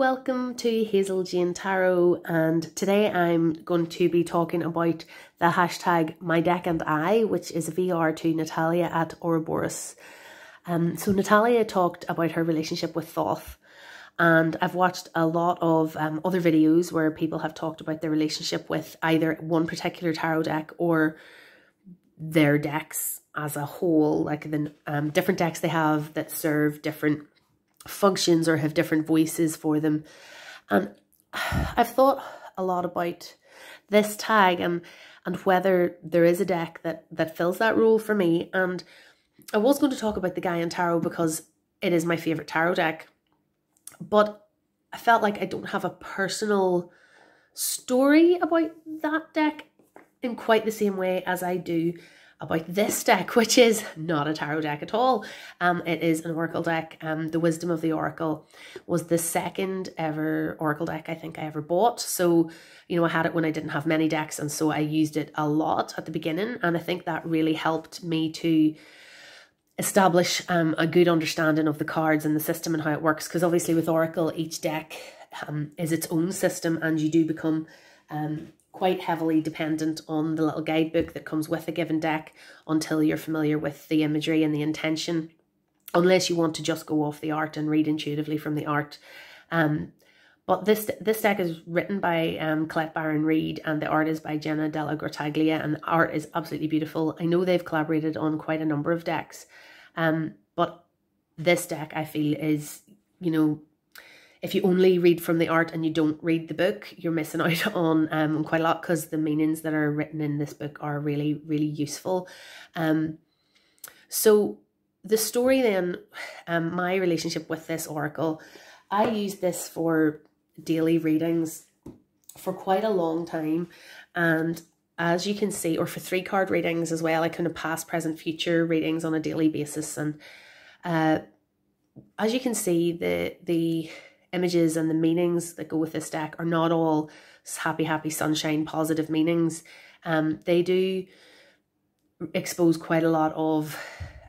welcome to Hazel Jane Tarot, and today I'm going to be talking about the hashtag My Deck and I, which is a VR to Natalia at Oroborus. So Natalia talked about her relationship with Thoth, and I've watched a lot of other videos where people have talked about their relationship with either one particular tarot deck or their decks as a whole, like the different decks they have that serve different functions or have different voices for them. And I've thought a lot about this tag and whether there is a deck that fills that role for me. And I was going to talk about the Gaian Tarot because it is my favourite tarot deck, but I felt like I don't have a personal story about that deck in quite the same way as I do about this deck, which is not a tarot deck at all. It is an oracle deck. The Wisdom of the Oracle was the second ever oracle deck I think I ever bought. So, you know, I had it when I didn't have many decks, and so I used it a lot at the beginning, and I think that really helped me to establish a good understanding of the cards and the system and how it works, because obviously with oracle each deck is its own system, and you do become quite heavily dependent on the little guidebook that comes with a given deck until you're familiar with the imagery and the intention, unless you want to just go off the art and read intuitively from the art. But this deck is written by Colette Baron Reid, and the art is by Jenna Della Grottaglia, and the art is absolutely beautiful. I know they've collaborated on quite a number of decks, but this deck I feel is, you know, if you only read from the art and you don't read the book, you're missing out on quite a lot, because the meanings that are written in this book are really, really useful. So the story then, my relationship with this oracle, I used this for daily readings for quite a long time. And as you can see, or for 3-card readings as well, I kind of past, present, future readings on a daily basis. And as you can see, the images and the meanings that go with this deck are not all happy, happy, sunshine, positive meanings. They do expose quite a lot of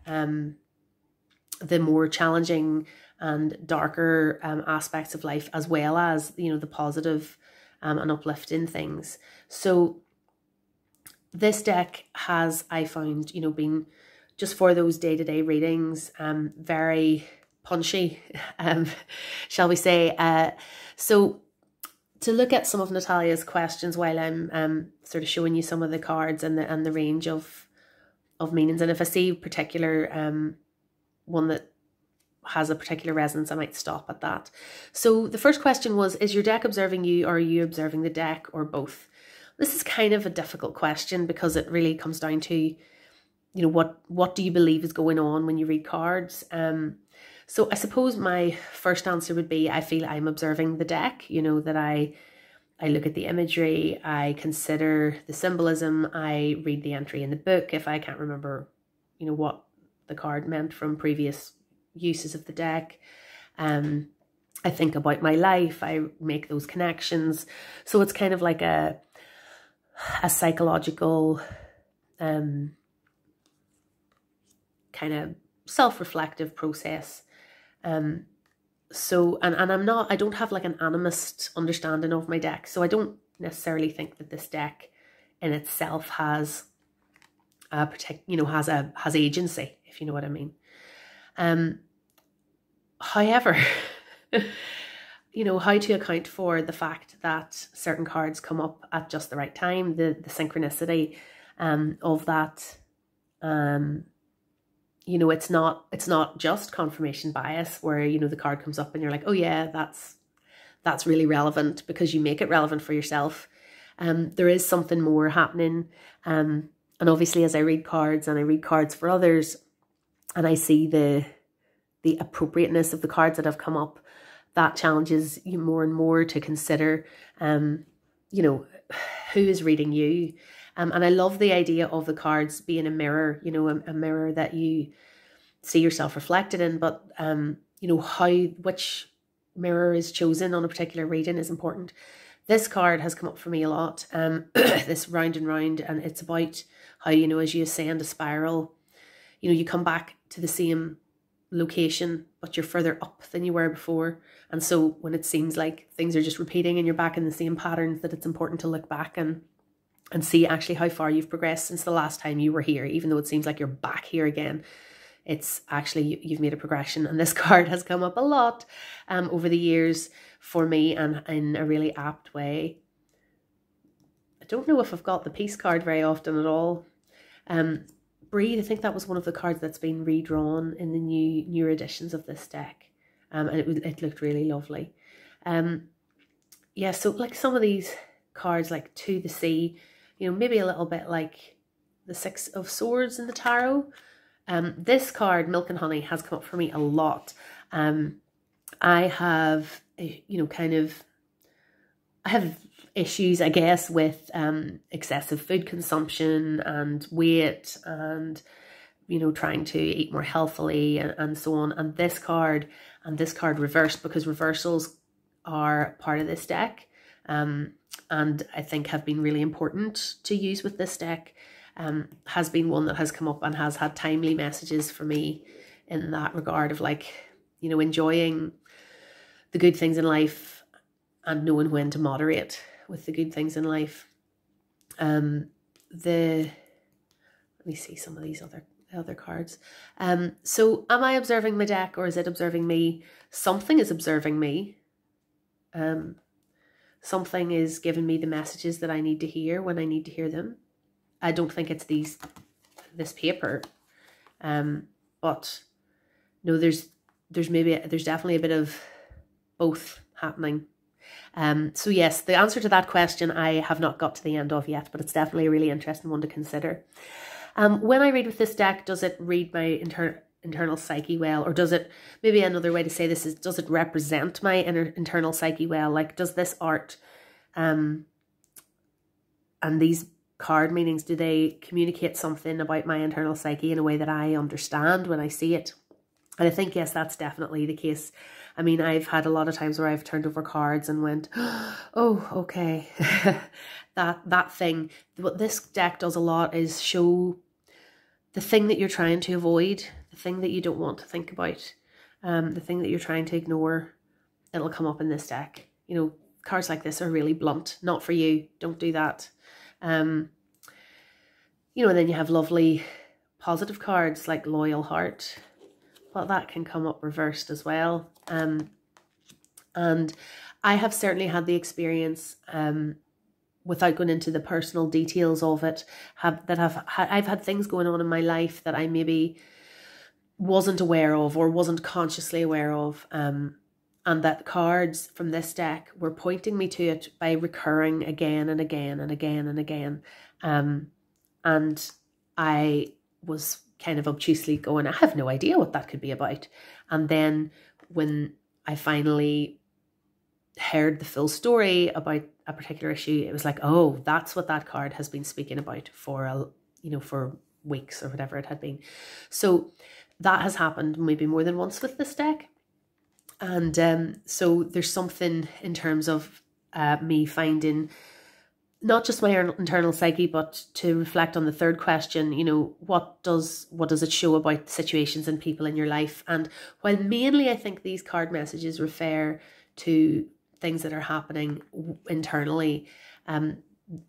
the more challenging and darker aspects of life, as well as, you know, the positive and uplifting things. So this deck has, I found, you know, been just for those day-to-day readings, very punchy, shall we say. So to look at some of Natalia's questions while I'm sort of showing you some of the cards and the range of meanings, and if I see particular one that has a particular resonance, I might stop at that. So the first question was, is your deck observing you, or are you observing the deck, or both? This is kind of a difficult question, because it really comes down to, you know, what do you believe is going on when you read cards? So I suppose my first answer would be, I feel I'm observing the deck, you know, that I look at the imagery, I consider the symbolism, I read the entry in the book if I can't remember, you know, what the card meant from previous uses of the deck. I think about my life, I make those connections. So it's kind of like a psychological kind of self-reflective process. So, and I don't have like an animist understanding of my deck. So I don't necessarily think that this deck in itself has has agency, if you know what I mean. However, you know, how to account for the fact that certain cards come up at just the right time, the synchronicity of that. You know, it's not just confirmation bias where, you know, the card comes up and you're like, oh yeah, that's really relevant, because you make it relevant for yourself. There is something more happening. And obviously as I read cards and I read cards for others, and I see the appropriateness of the cards that have come up, that challenges you more and more to consider, you know, who is reading you. And I love the idea of the cards being a mirror, you know, a mirror that you see yourself reflected in. But, you know, which mirror is chosen on a particular reading is important. This card has come up for me a lot, this round and round, and it's about how, you know, as you ascend a spiral, you know, you come back to the same location, but you're further up than you were before. And so when it seems like things are just repeating and you're back in the same patterns, that it's important to look back and see actually how far you've progressed since the last time you were here. Even though it seems like you're back here again, it's actually, you've made a progression. And this card has come up a lot over the years for me, and in a really apt way. I don't know if I've got the peace card very often at all. Breathe, I think that was one of the cards that's been redrawn in the newer editions of this deck. And it looked really lovely. Yeah, so like some of these cards, like To the Sea, you know, maybe a little bit like the Six of Swords in the tarot. This card, Milk and Honey, has come up for me a lot. I have, you know, I have issues, I guess, with excessive food consumption and weight, and, you know, trying to eat more healthily and so on. And this card reversed, because reversals are part of this deck, and I think have been really important to use with this deck. Has been one that has come up and has had timely messages for me in that regard of, like, you know, enjoying the good things in life and knowing when to moderate with the good things in life. Let me see some of these other cards. So am I observing my deck, or is it observing me? Something is observing me. Something is giving me the messages that I need to hear when I need to hear them. I don't think it's this paper, but no, there's definitely a bit of both happening. So yes, the answer to that question I have not got to the end of yet, but it's definitely a really interesting one to consider. When I read with this deck, does it read my internal psyche well, or does it, maybe another way to say this is, does it represent my internal psyche well? Like, does this art and these card meanings, do they communicate something about my internal psyche in a way that I understand when I see it? And I think, yes, that's definitely the case. I mean, I've had a lot of times where I've turned over cards and went, oh, okay, that thing. What this deck does a lot is show the thing that you're trying to avoid, the thing that you don't want to think about, the thing that you're trying to ignore. It'll come up in this deck. You know, cards like this are really blunt. Not for you. Don't do that. You know, and then you have lovely positive cards like Loyal Heart, but that can come up reversed as well. And I have certainly had the experience, without going into the personal details of it, I've had things going on in my life that I maybe wasn't aware of or wasn't consciously aware of, and that cards from this deck were pointing me to it by recurring again and again and again and again. And I was kind of obtusely going, I have no idea what that could be about. And then when I finally heard the full story about a particular issue, it was like, oh, that's what that card has been speaking about for for weeks or whatever it had been. So that has happened maybe more than once with this deck. And so there's something in terms of me finding not just my internal psyche, but to reflect on the third question, you know, what does it show about situations and people in your life? And while mainly I think these card messages refer to things that are happening internally,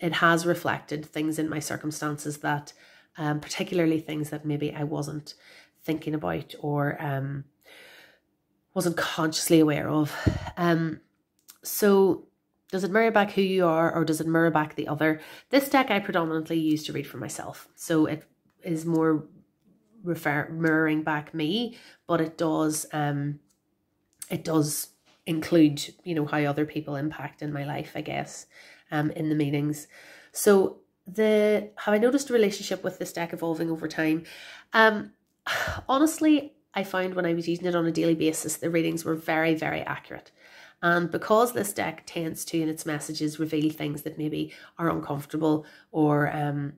it has reflected things in my circumstances that, particularly things that maybe I wasn't thinking about or wasn't consciously aware of. So does it mirror back who you are, or does it mirror back the other? This deck I predominantly use to read for myself. So it is more mirroring back me, but it does include, you know, how other people impact in my life, I guess, in the meanings. So have I noticed a relationship with this deck evolving over time? Honestly, I found when I was using it on a daily basis, the readings were very, very accurate. And because this deck tends to, in its messages, reveal things that maybe are uncomfortable or, a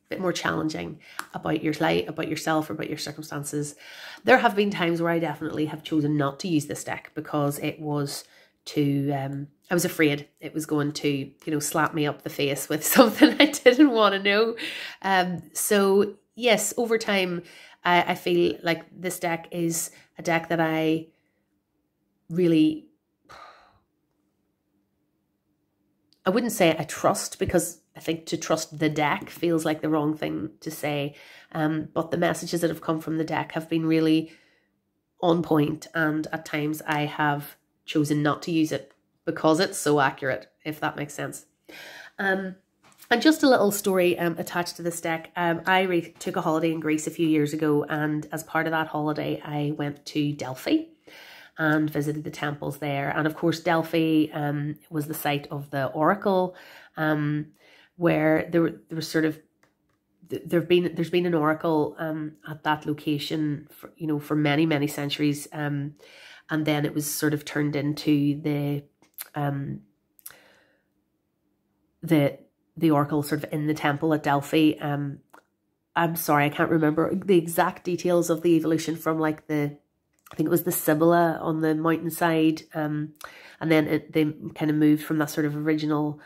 bit more challenging about your life, about yourself, or about your circumstances, there have been times where I definitely have chosen not to use this deck because it was too, I was afraid it was going to, you know, slap me up the face with something I didn't want to know. So yes, over time, I feel like this deck is a deck that I really, I wouldn't say I trust, because I think to trust the deck feels like the wrong thing to say. But the messages that have come from the deck have been really on point, and at times I have chosen not to use it because it's so accurate, if that makes sense. And just a little story attached to this deck. I took a holiday in Greece a few years ago, and as part of that holiday I went to Delphi and visited the temples there. And of course Delphi was the site of the oracle, where there was sort of, there's been an oracle at that location for, you know, for many centuries, and then it was sort of turned into the oracle sort of in the temple at Delphi. I'm sorry, I can't remember the exact details of the evolution from like I think it was the Sibylla on the mountainside, and then they kind of moved from that sort of original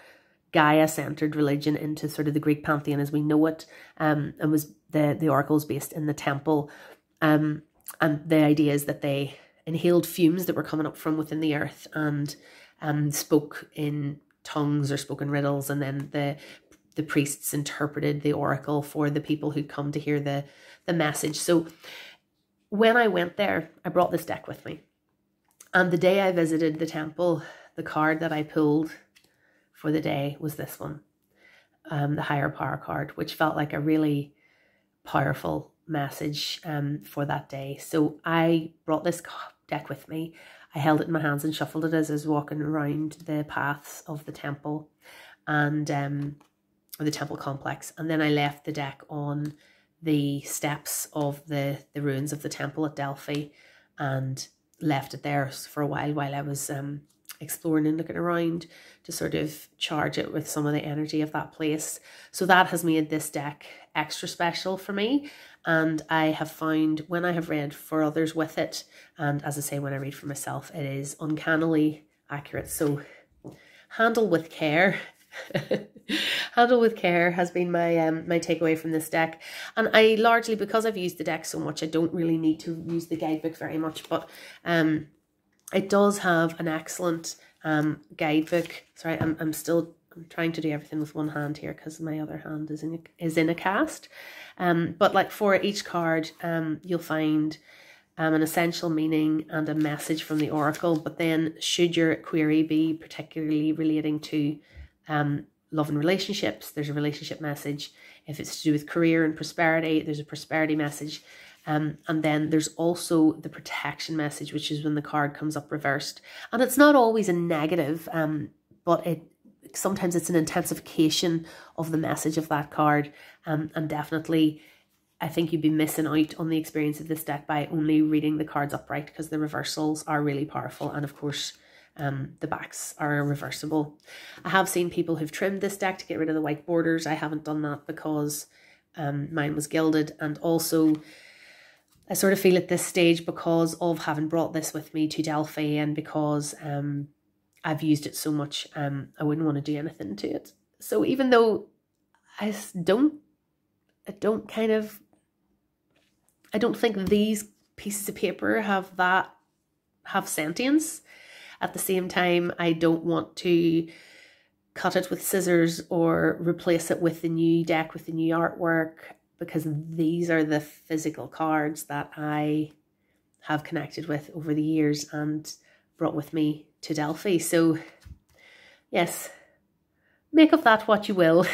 Gaia-centered religion into sort of the Greek pantheon as we know it, and was the oracles based in the temple, and the idea is that they inhaled fumes that were coming up from within the earth and spoke in tongues or spoken riddles, and then the priests interpreted the oracle for the people who'd come to hear the message. So when I went there, I brought this deck with me, and the day I visited the temple, the card that I pulled for the day was this one, the Higher Power card, which felt like a really powerful message for that day. So I brought this deck with me. I held it in my hands and shuffled it as I was walking around the paths of the temple and or the temple complex, and then I left the deck on the steps of the ruins of the temple at Delphi and left it there for a while I was exploring and looking around to sort of charge it with some of the energy of that place. So that has made this deck extra special for me, and I have found when I have read for others with it, and as I say, when I read for myself, it is uncannily accurate. So handle with care. Handle with care has been my my takeaway from this deck. And I largely, because I've used the deck so much, I don't really need to use the guidebook very much, but it does have an excellent guidebook. Sorry, I'm trying to do everything with one hand here because my other hand is in a cast. But like for each card, you'll find an essential meaning and a message from the oracle. But then should your query be particularly relating to love and relationships, there's a relationship message. If it's to do with career and prosperity, there's a prosperity message. And then there's also the protection message, which is when the card comes up reversed. And it's not always a negative, but sometimes it's an intensification of the message of that card. And definitely, I think you'd be missing out on the experience of this deck by only reading the cards upright, because the reversals are really powerful. And of course, the backs are reversible. I have seen people who've trimmed this deck to get rid of the white borders. I haven't done that because mine was gilded, and also I sort of feel at this stage, because of having brought this with me to Delphi and because I've used it so much, I wouldn't want to do anything to it. So even though I don't think these pieces of paper have sentience, at the same time, I don't want to cut it with scissors or replace it with the new deck, with the new artwork, because these are the physical cards that I have connected with over the years and brought with me to Delphi. So yes, make of that what you will.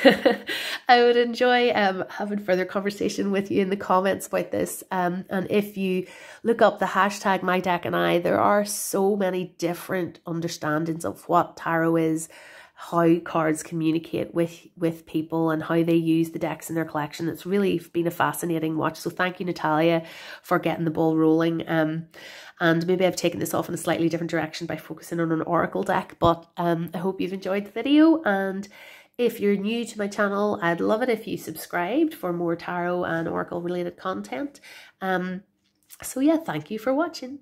I would enjoy having further conversation with you in the comments about this. And if you look up the hashtag #MyDeckAndI, there are so many different understandings of what tarot is, how cards communicate with people, and how they use the decks in their collection. It's really been a fascinating watch. So thank you, Natalia, for getting the ball rolling. And maybe I've taken this off in a slightly different direction by focusing on an oracle deck, but I hope you've enjoyed the video. And if you're new to my channel, I'd love it if you subscribed for more tarot and oracle related content. So yeah, thank you for watching.